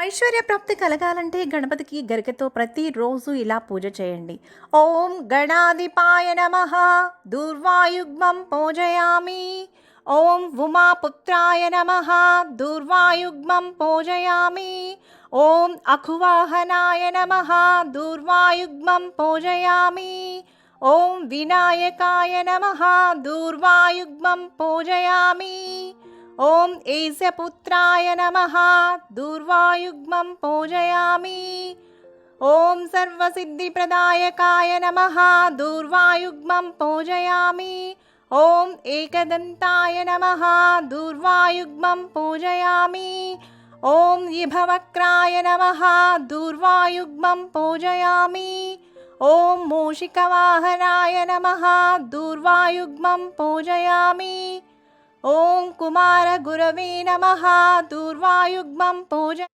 ఐశ్వర్యప్రాప్తి కలగాలంటే గణపతికి గరికతో ప్రతిరోజు ఇలా పూజ చేయండి. ఓం గణాధిపాయ నమః దూర్వాయుగ్మం పూజయామి. ఓం ఉమాపుత్రాయ నమః దూర్వాయుగ్మం పూజయామి. ఓం అఖువాహనాయ నమః దూర్వాయుగ్మం పూజయామి. ఓం వినాయకాయ నమః దూర్వాయుగ్మం పూజయామి. ఓం ఏశపుత్రాయ నమః దూర్వాయుగ్మం పూజయామి. ఓం సర్వసిద్ధిప్రదాయకాయ నమః దూర్వాయుగ్మం పూజయామి. ఓం ఏకదంతాయ నమః దూర్వాయుగ్మం పూజయామి. ఓం విభవక్రాయ నమః దూర్వాయుగ్మం పూజయామి. ఓం మూషికవాహనాయ నమః దూర్వాయుగ్మం పూజయామి. ఓం కుమారగురవే నమః దూర్వాయుగ్మం పూజ